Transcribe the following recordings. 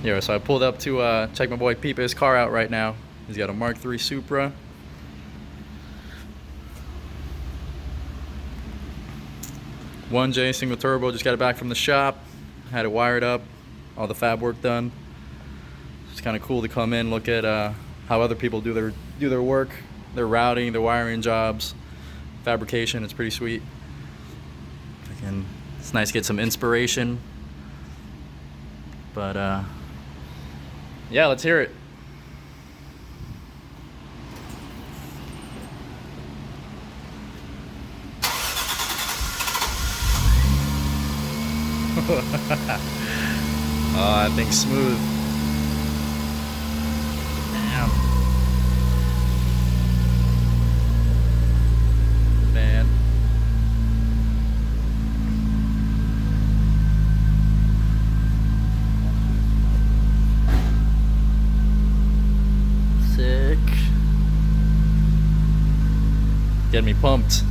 Yeah, so I pulled up to check my boy Peepa's car out right now. He's got a Mark III Supra. One J single turbo, just got it back from the shop. Had it wired up, all the fab work done. It's kind of cool to come in, look at how other people do their work, their routing, their wiring jobs, fabrication. It's pretty sweet. Again, it's nice to get some inspiration. But yeah, let's hear it. Oh, that thing's smooth. Damn. Man. Sick. Getting me pumped.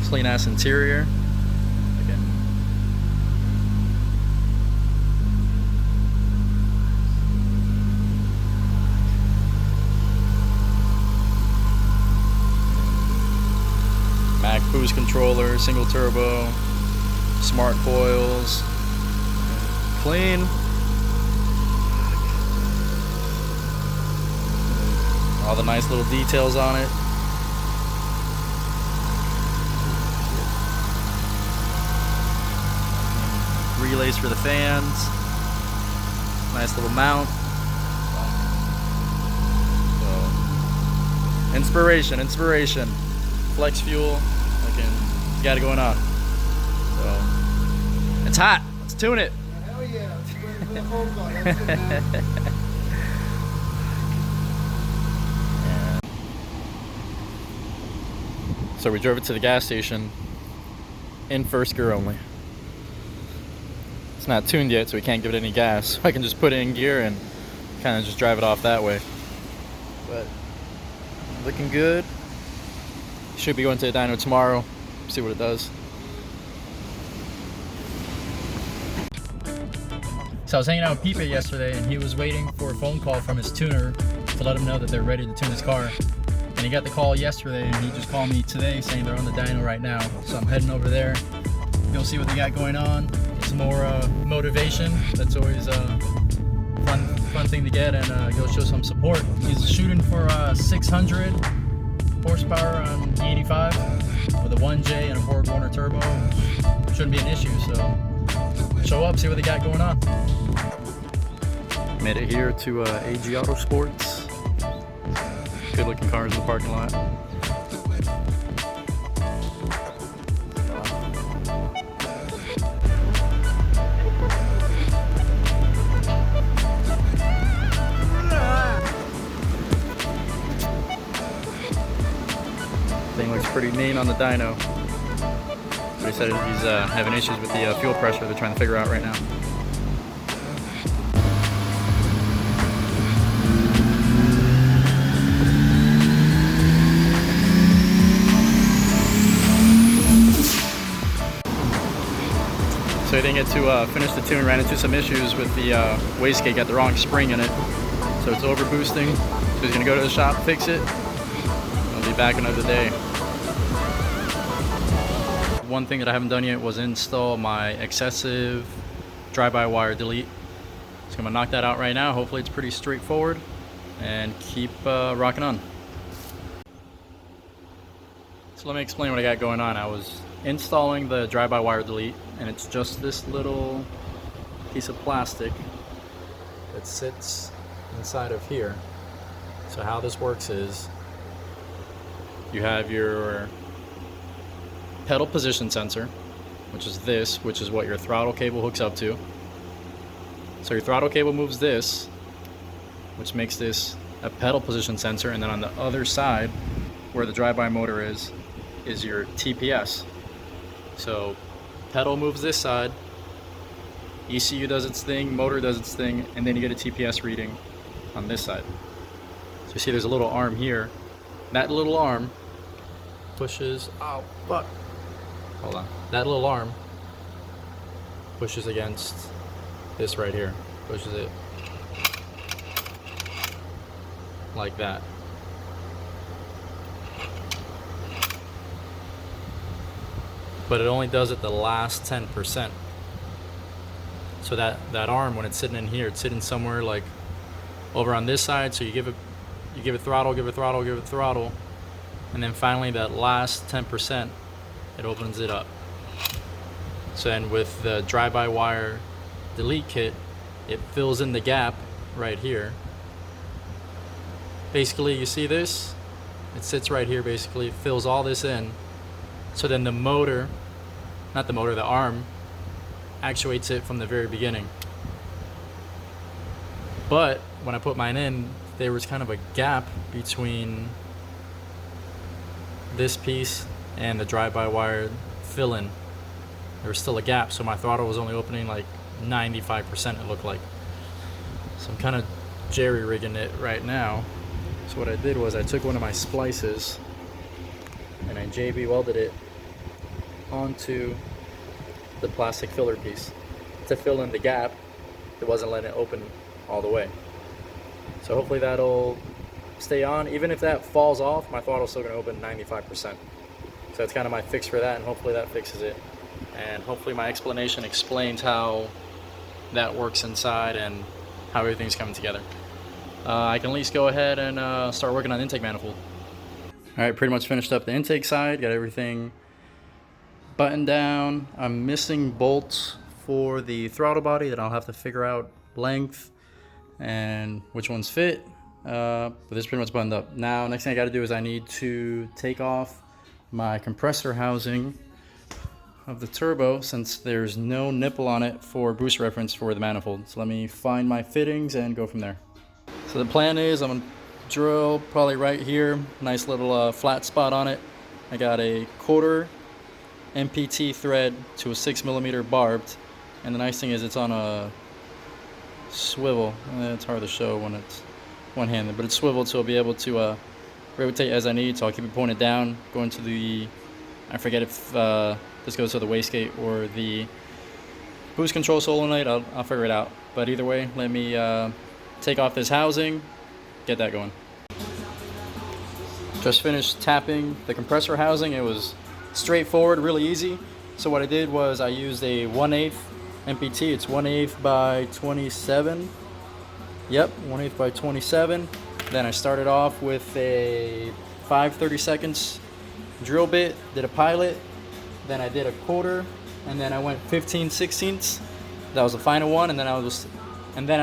Clean ass interior. Again. Mac boost controller, single turbo, smart coils, clean. All the nice little details on it. Relays for the fans. Nice little mount. So, inspiration. Flex fuel. Got it going on. So, it's hot. Let's tune it. Hell yeah. That's it, man. So we drove it to the gas station in first gear only. It's not tuned yet, so we can't give it any gas. I can just put it in gear and kind of just drive it off that way. But looking good. Should be going to the dyno tomorrow. See what it does. So I was hanging out with Peepa yesterday, and he was waiting for a phone call from his tuner to let him know that they're ready to tune his car. And he got the call yesterday, and he just called me today saying they're on the dyno right now. So I'm heading over there. Go see what they got going on. Some more motivation. That's always a fun thing to get, and go show some support. He's shooting for 600 horsepower on E85 with a 1J and a Borg Warner turbo. Shouldn't be an issue, so show up, see what they got going on. Made it here to AG Auto Sports. Good looking cars in the parking lot. Thing looks pretty mean on the dyno. But he said he's having issues with the fuel pressure they're trying to figure out right now. So he didn't get to finish the tune, ran into some issues with the wastegate, got the wrong spring in it. So it's over boosting. So he's gonna go to the shop, fix it. I'll be back another day. One thing that I haven't done yet was install my excessive drive-by-wire delete. So I'm gonna knock that out right now. Hopefully it's pretty straightforward, and keep rocking on. So let me explain what I got going on. I was installing the drive-by-wire delete, and it's just this little piece of plastic that sits inside of here. So how this works is you have your pedal position sensor, which is this, which is what your throttle cable hooks up to. So your throttle cable moves this, which makes this a pedal position sensor, and then on the other side, where the drive-by motor is your TPS. So pedal moves this side, ECU does its thing, motor does its thing, and then you get a TPS reading on this side. So you see there's a little arm here that little arm pushes, oh fuck, hold on, that little arm pushes against this right here, pushes it like that. But it only does it the last 10%. So that arm, when it's sitting in here, it's sitting somewhere like over on this side. So you give it throttle, give it throttle, give it throttle, and then finally that last 10%, it opens it up. So then with the drive-by-wire delete kit, it fills in the gap right here. Basically, you see this? It sits right here, basically, fills all this in. So then the motor, not the motor, the arm, actuates it from the very beginning. But when I put mine in, there was kind of a gap between this piece and the drive-by-wire fill-in. There was still a gap, so my throttle was only opening like 95%, it looked like. So I'm kind of jerry-rigging it right now. So what I did was I took one of my splices and I JB welded it onto the plastic filler piece to fill in the gap. It wasn't letting it open all the way. So hopefully that'll stay on. Even if that falls off, my throttle's still gonna open 95%. So that's kind of my fix for that, and hopefully that fixes it. And hopefully my explanation explains how that works inside and how everything's coming together. I can at least go ahead and start working on the intake manifold. All right, pretty much finished up the intake side, got everything buttoned down. I'm missing bolts for the throttle body that I'll have to figure out length and which ones fit. But this is pretty much buttoned up. Now, next thing I gotta do is I need to take off my compressor housing of the turbo, since there's no nipple on it for boost reference for the manifold. So let me find my fittings and go from there. So the plan is I'm gonna drill probably right here, nice little flat spot on it. I got a 1/4 MPT thread to a 6mm barbed, and the nice thing is it's on a swivel. It's hard to show when it's one-handed, but it's swiveled, so I'll be able to rotate as I need. So I'll keep it pointed down, going to the, I forget if this goes to the wastegate or the boost control solenoid. I'll figure it out. But either way, let me take off this housing, get that going. Just finished tapping the compressor housing. It was straightforward, really easy. So what I did was I used a 1/8 MPT. It's 1/8 by 27. Yep, 1/8 by 27. Then I started off with a 5/32 drill bit, did a pilot, then I did a 1/4, and then I went 15/16. That was the final one, and then I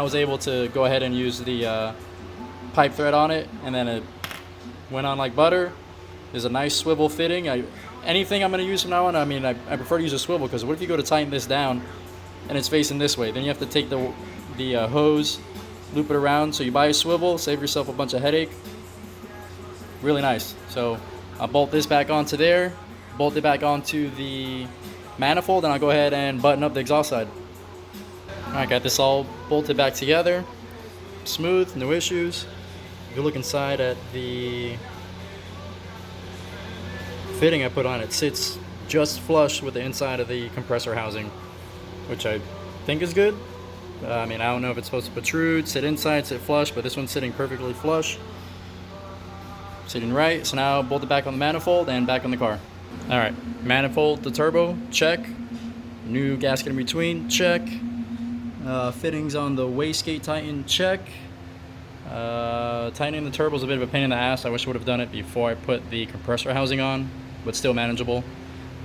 was able to go ahead and use the pipe thread on it, and then it went on like butter. There's a nice swivel fitting. Anything I'm going to use from now on, I mean, I prefer to use a swivel, because what if you go to tighten this down and it's facing this way? Then you have to take the hose, loop it around. So you buy a swivel, save yourself a bunch of headache. Really nice. So I'll bolt this back onto there, bolt it back onto the manifold, and I'll go ahead and button up the exhaust side. Alright, got this all bolted back together. Smooth, no issues. If you look inside at the fitting I put on, it sits just flush with the inside of the compressor housing, which I think is good. I mean, I don't know if it's supposed to protrude, sit inside, sit flush, but this one's sitting perfectly flush. Sitting right, so now bolt it back on the manifold and back on the car. Alright, manifold, the turbo, check. New gasket in between, check. Fittings on the wastegate tighten, check. Tightening the turbo is a bit of a pain in the ass. I wish I would have done it before I put the compressor housing on, but still manageable.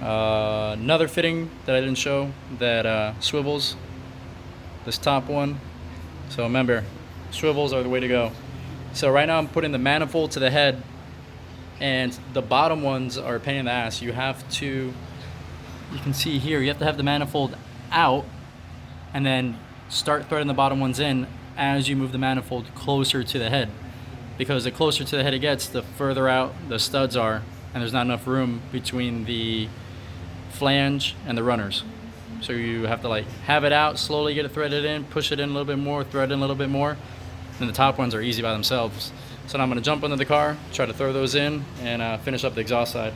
Another fitting that I didn't show that swivels, this top one. So remember, swivels are the way to go. So right now I'm putting the manifold to the head, and the bottom ones are a pain in the ass. You have to, you can see here, you have to have the manifold out and then start threading the bottom ones in as you move the manifold closer to the head, because the closer to the head it gets, the further out the studs are, and there's not enough room between the flange and the runners. So you have to like have it out, slowly get it threaded in, push it in a little bit more, thread in a little bit more. And the top ones are easy by themselves. So now I'm going to jump into the car, try to throw those in, and finish up the exhaust side.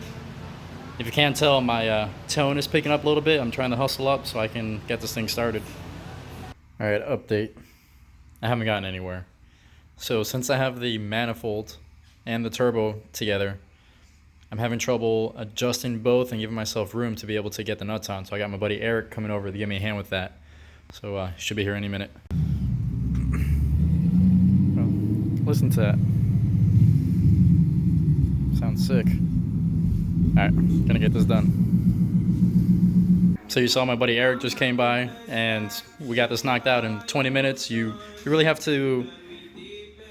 If you can't tell, my tone is picking up a little bit. I'm trying to hustle up so I can get this thing started. Alright, update. I haven't gotten anywhere. So since I have the manifold and the turbo together, I'm having trouble adjusting both and giving myself room to be able to get the nuts on. So I got my buddy Eric coming over to give me a hand with that. So he should be here any minute. Well, listen to that. Sounds sick. Alright, gonna get this done. So you saw my buddy Eric just came by and we got this knocked out in 20 minutes. You really have to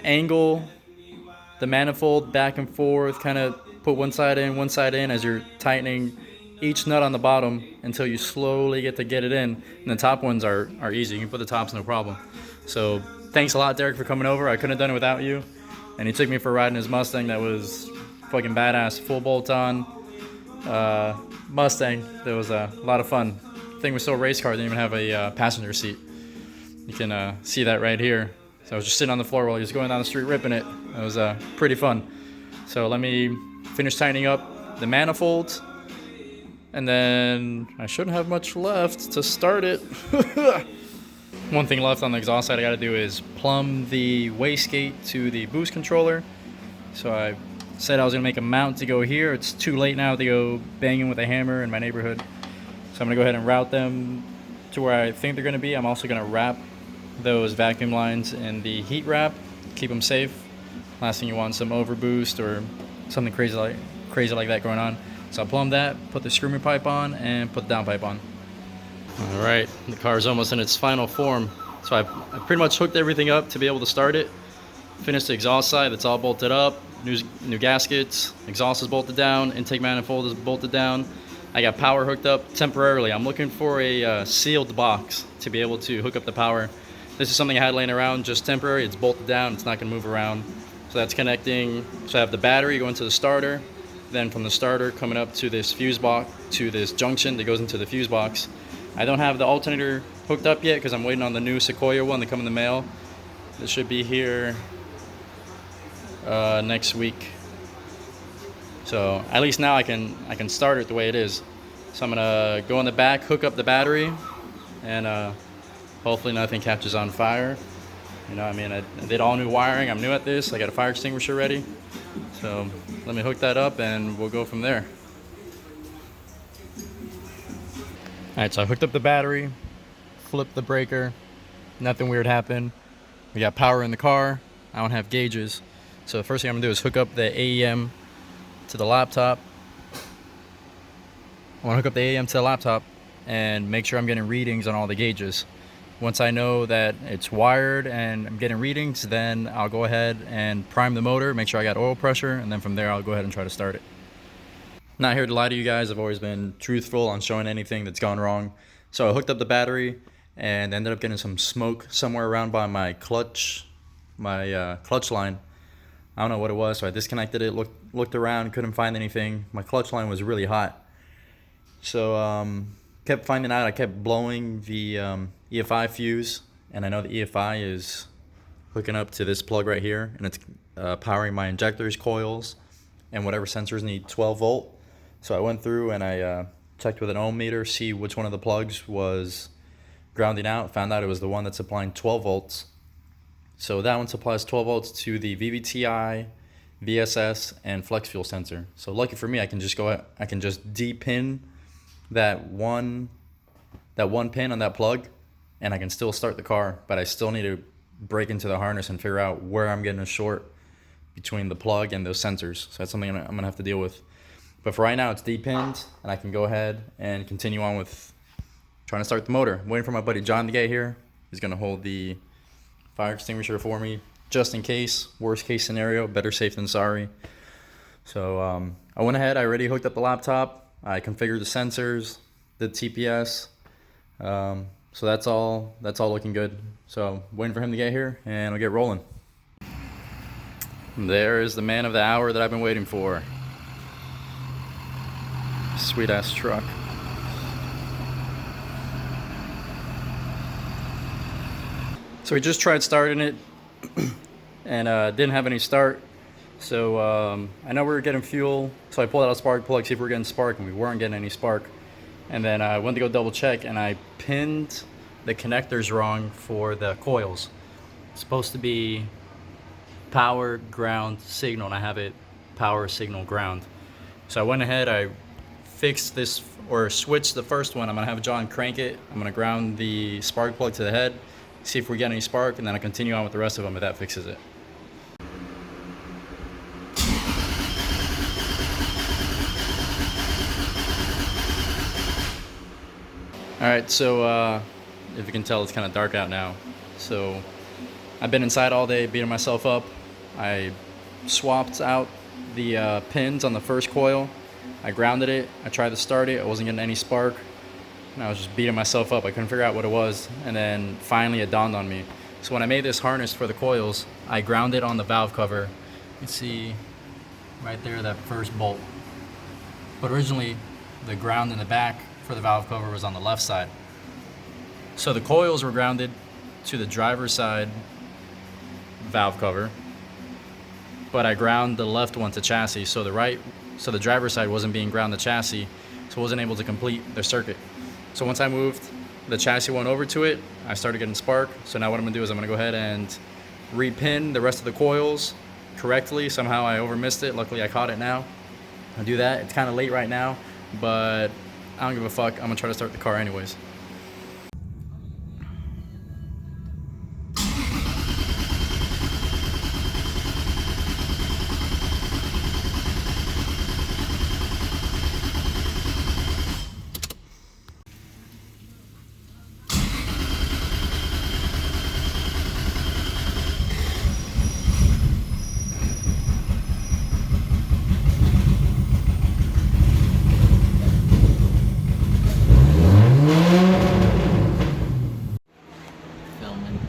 angle the manifold back and forth, kind of put one side in as you're tightening each nut on the bottom until you slowly get it in. And the top ones are easy. You can put the tops no problem. So thanks a lot, Derek, for coming over. I couldn't have done it without you. And he took me for a ride in his Mustang that was fucking badass, full bolt-on Mustang. That was a lot of fun. The thing was so race car, it didn't even have a passenger seat. You can see that right here. So I was just sitting on the floor while he was going down the street ripping it. It was pretty fun. So let me finish tightening up the manifold, and then I shouldn't have much left to start it. One thing left on the exhaust side I gotta do is plumb the wastegate to the boost controller. So I said I was gonna make a mount to go here. It's too late now to go banging with a hammer in my neighborhood. So I'm gonna go ahead and route them to where I think they're gonna be. I'm also gonna wrap those vacuum lines in the heat wrap, keep them safe. Last thing you want, some overboost or something crazy like that going on. So I'll plumb that, put the screamer pipe on, and put the downpipe on. All right, the car is almost in its final form. So I pretty much hooked everything up to be able to start it. Finished the exhaust side, that's all bolted up. New gaskets, exhaust is bolted down, intake manifold is bolted down. I got power hooked up temporarily. I'm looking for a sealed box to be able to hook up the power. This is something I had laying around, just temporary. It's bolted down, it's not gonna move around. So that's connecting. So I have the battery going to the starter, then from the starter coming up to this fuse box, to this junction that goes into the fuse box. I don't have the alternator hooked up yet because I'm waiting on the new Sequoia one to come in the mail. This should be here next week. So at least now I can start it the way it is. So I'm gonna go in the back, hook up the battery, and hopefully nothing catches on fire. You know, I mean, I did all new wiring. I'm new at this. I got a fire extinguisher ready. So let me hook that up and we'll go from there. All right, so I hooked up the battery, flipped the breaker. Nothing weird happened. We got power in the car. I don't have gauges. So the first thing I'm gonna do is hook up the AEM to the laptop. I wanna hook up the AEM to the laptop and make sure I'm getting readings on all the gauges. Once I know that it's wired and I'm getting readings, then I'll go ahead and prime the motor, make sure I got oil pressure, and then from there I'll go ahead and try to start it. Not here to lie to you guys. I've always been truthful on showing anything that's gone wrong. So I hooked up the battery and ended up getting some smoke somewhere around by my clutch line. I don't know what it was, so I disconnected it, looked around, couldn't find anything. My clutch line was really hot. So kept finding out, I kept blowing the EFI fuse, and I know the EFI is hooking up to this plug right here, and it's powering my injectors, coils, and whatever sensors need 12 volt. So I went through and I checked with an ohm meter, see which one of the plugs was grounding out, found out it was the one that's supplying 12 volts. So that one supplies 12 volts to the VVTi, VSS, and flex fuel sensor. So lucky for me, I can just de-pin that one pin on that plug, and I can still start the car, but I still need to break into the harness and figure out where I'm getting a short between the plug and those sensors. So that's something I'm gonna have to deal with. But for right now, it's de-pinned, and I can go ahead and continue on with trying to start the motor. I'm waiting for my buddy John to get here. He's gonna hold the fire extinguisher for me, just in case. Worst case scenario, better safe than sorry. So I went ahead, I already hooked up the laptop, I configured the sensors, did TPS. So that's all looking good. So waiting for him to get here and we'll get rolling. There is the man of the hour that I've been waiting for. Sweet ass truck. So we just tried starting it and didn't have any start. So I know we were getting fuel, so I pulled out a spark plug, see if we were getting spark, and we weren't getting any spark. And then I went to go double check, and I pinned the connectors wrong for the coils. It's supposed to be power, ground, signal, and I have it power, signal, ground. So I went ahead, I fixed this, or switched the first one. I'm gonna have John crank it. I'm gonna ground the spark plug to the head, see if we get any spark, and then I continue on with the rest of them if that fixes it. All right, so if you can tell, it's kind of dark out now. So I've been inside all day beating myself up. I swapped out the pins on the first coil. I grounded it. I tried to start it. I wasn't getting any spark. And I was just beating myself up. I couldn't figure out what it was. And then finally it dawned on me. So when I made this harness for the coils, I grounded on the valve cover. You can see right there that first bolt. But originally the ground in the back for the valve cover was on the left side. So the coils were grounded to the driver's side valve cover, but I ground the left one to chassis, so the driver's side wasn't being ground to chassis, so I wasn't able to complete the circuit. So once I moved the chassis one over to it, I started getting spark. So now what I'm gonna do is I'm gonna go ahead and repin the rest of the coils correctly. Somehow I overmissed it. Luckily I caught it now. I'll do that. It's kind of late right now, but I don't give a fuck. I'm gonna try to start the car anyways.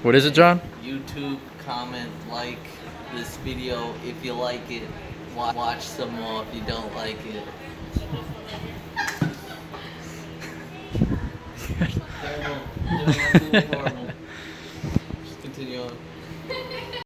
What is it, John? YouTube, comment, like this video if you like it. Watch some more if you don't like it. Horrible. Horrible. Just continue on.